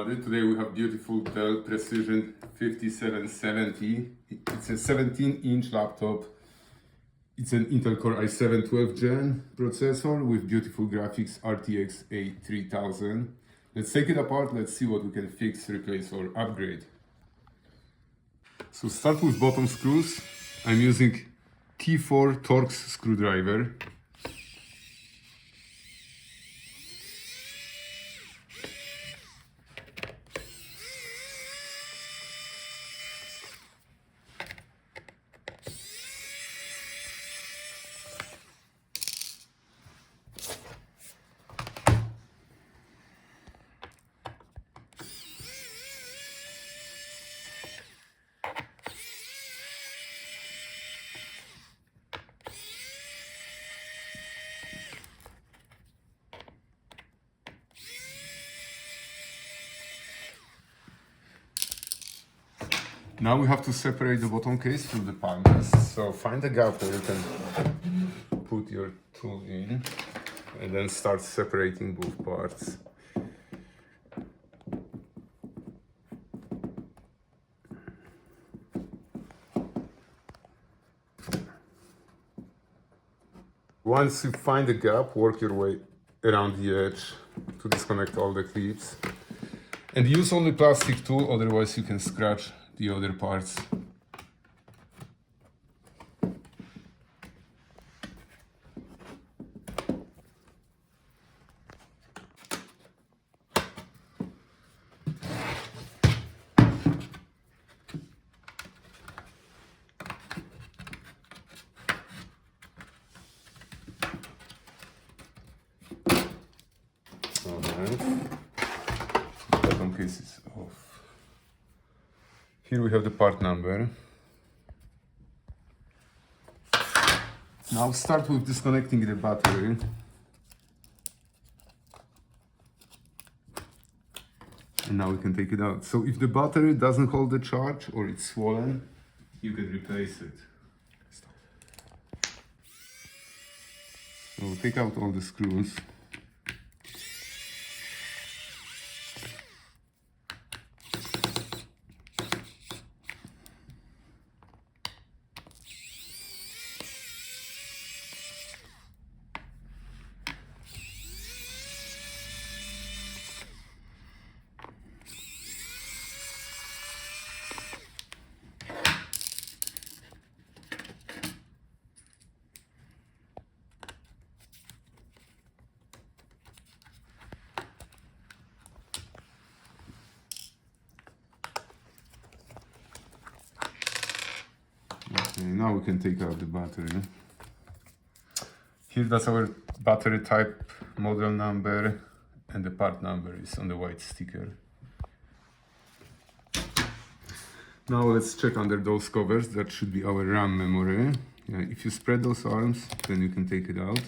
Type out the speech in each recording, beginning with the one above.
everybody. Today we have beautiful Dell Precision 5770. It's a 17-inch laptop. It's an Intel Core i7 12th gen processor with beautiful graphics, RTX A3000. Let's take it apart, let's see what we can fix, replace or upgrade. So start with bottom screws. I'm using T4 Torx screwdriver. Now we have to separate the bottom case from the Palmrest. So find a gap where you can put your tool in and then start separating both parts. Once you find a gap, work your way around the edge to disconnect all the clips. And use only plastic tool, otherwise you can scratch the other parts. Alright, bottom case is off. Here we have the part number. Now start with disconnecting the battery. And now we can take it out. So if the battery doesn't hold the charge or it's swollen, you can replace it. So take out all the screws. Okay, now we can take out the battery. Here that's our battery type, model number, and the part number is on the white sticker. Now let's check under those covers. That should be our RAM memory. If you spread those arms, then you can take it out.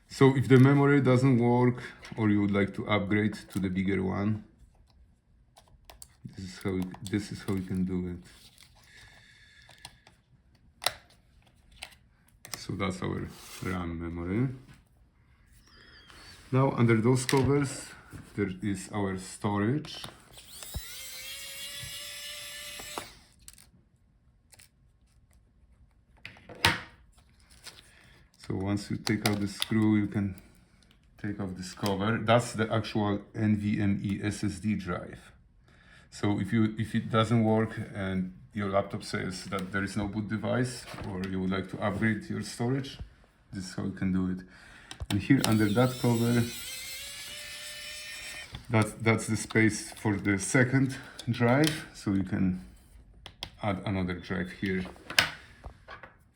So if the memory doesn't work or you would like to upgrade to the bigger one, this is how you can do it. So that's our RAM memory. Now under those covers there is our storage. So once you take out the screw, you can take off this cover. That's the actual NVMe SSD drive. So if it doesn't work and your laptop says that there is no boot device, or you would like to upgrade your storage, this is how you can do it. And here under that cover, that's the space for the second drive, so you can add another drive here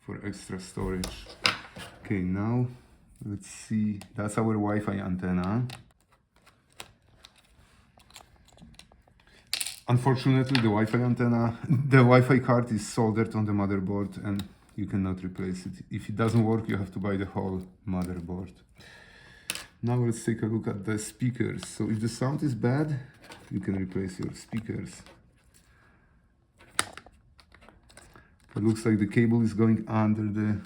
for extra storage. Okay, now let's see, that's our Wi-Fi antenna. Unfortunately, the Wi-Fi antenna, the Wi-Fi card is soldered on the motherboard and you cannot replace it. If it doesn't work, you have to buy the whole motherboard. Now let's take a look at the speakers. So if the sound is bad, you can replace your speakers. It looks like the cable is going under the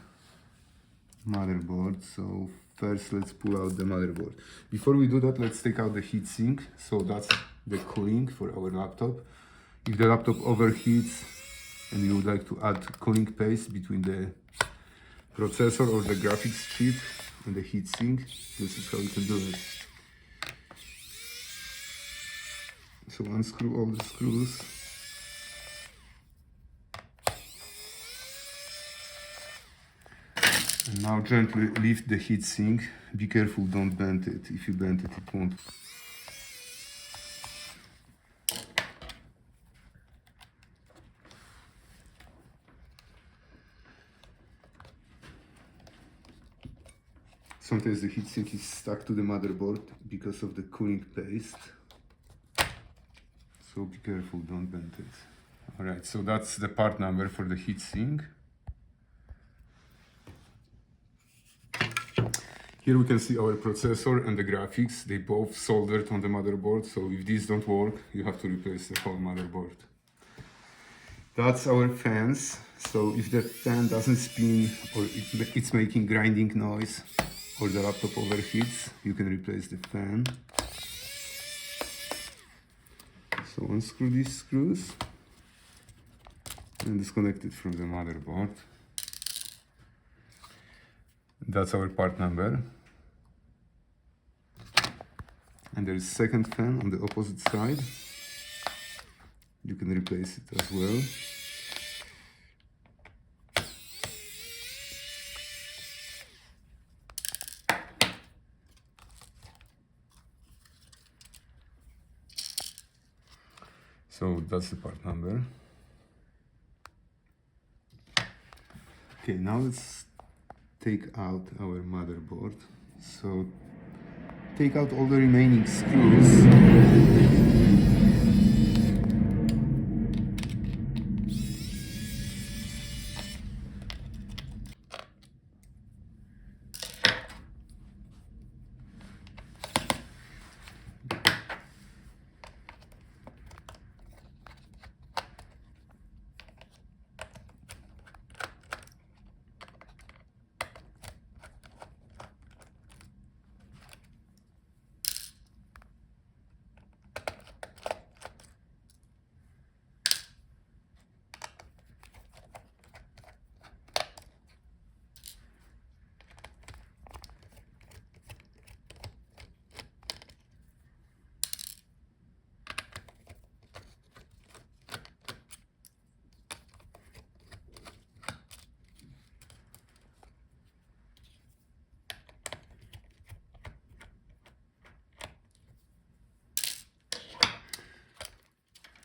motherboard. So first let's pull out the motherboard. Before we do that, let's take out the heatsink. So that's the cooling for our laptop. If the laptop overheats and you would like to add cooling paste between the processor or the graphics chip and the heatsink, this is how you can do it. So unscrew all the screws. And now gently lift the heatsink. Be careful, don't bend it. If you bend it, it won't. Sometimes the heatsink is stuck to the motherboard because of the cooling paste. So be careful, don't bend it. Alright, so that's the part number for the heatsink. Here we can see our processor and the graphics. They both soldered on the motherboard, so if these don't work, you have to replace the whole motherboard. That's our fans. So if the fan doesn't spin or it's making grinding noise or the laptop overheats, you can replace the fan. So unscrew these screws and disconnect it from the motherboard. That's our part number. And there is second fan on the opposite side. You can replace it as well. So that's the part number. Okay, now let's take out our motherboard. So take out all the remaining screws.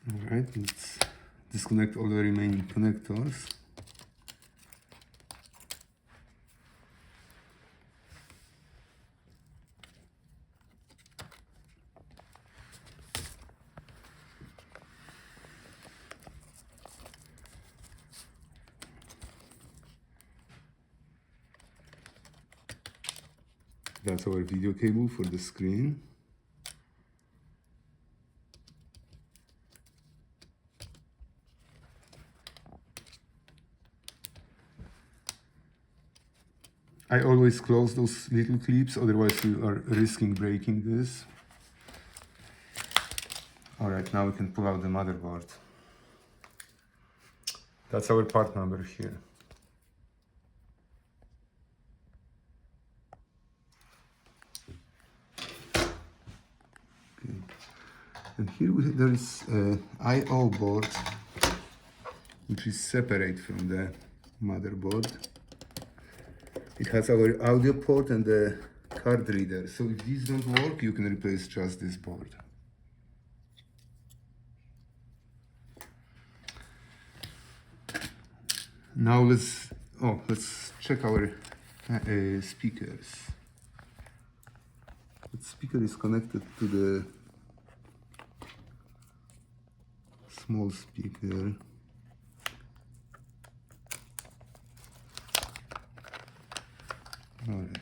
Alright, let's disconnect all the remaining connectors. That's our video cable for the screen. I always close those little clips, otherwise you are risking breaking this. Alright, now we can pull out the motherboard. That's our part number here. Okay. And here there is an I/O board, which is separate from the motherboard. It has our audio port and the card reader. So if these don't work, you can replace just this board. Now let's check our speakers. The speaker is connected to the small speaker. Alright.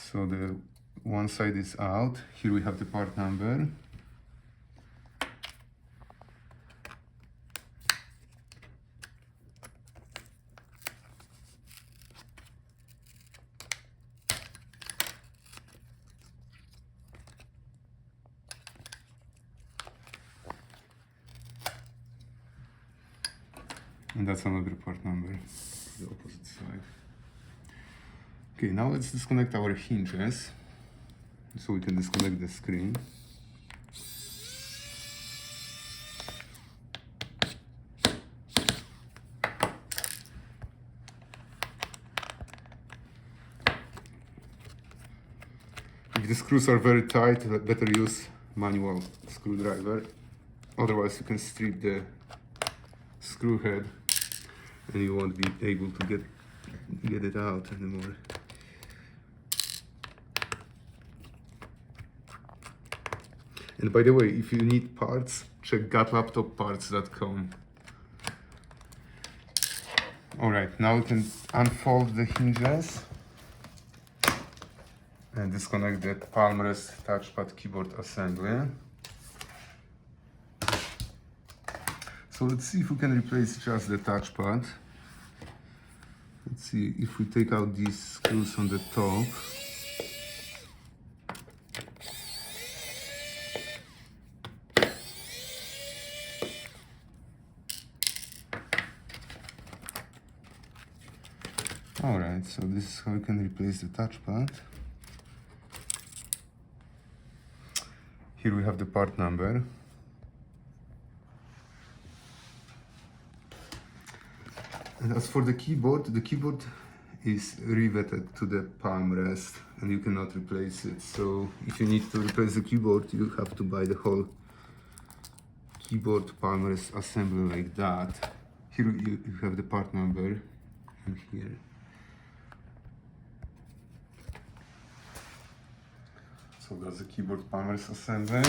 So the one side is out. Here we have the part number. And that's another part number, the opposite side. Okay, now let's disconnect our hinges, so we can disconnect the screen. If the screws are very tight, better use manual screwdriver. Otherwise you can strip the screw head and you won't be able to get it out anymore. And by the way, if you need parts, check gotlaptopparts.com. Alright, now we can unfold the hinges and disconnect the Palmrest touchpad keyboard assembly. So let's see if we can replace just the touchpad. Let's see if we take out these screws on the top. Alright, so this is how we can replace the touchpad. Here we have the part number. And as for the keyboard is riveted to the Palmrest and you cannot replace it. So if you need to replace the keyboard, you have to buy the whole keyboard Palmrest assembly like that. Here you have the part number, and here. So that's the keyboard Palmrest assembly.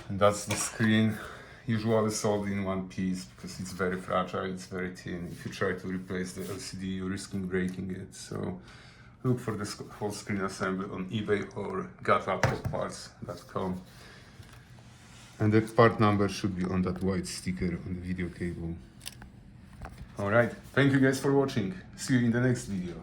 And that's the screen, usually sold in one piece because it's very fragile, it's very thin. If you try to replace the LCD, you're risking breaking it. So look for this whole screen assembly on eBay or gotlaptopparts.com. And the part number should be on that white sticker on the video cable. Alright, thank you guys for watching. See you in the next video.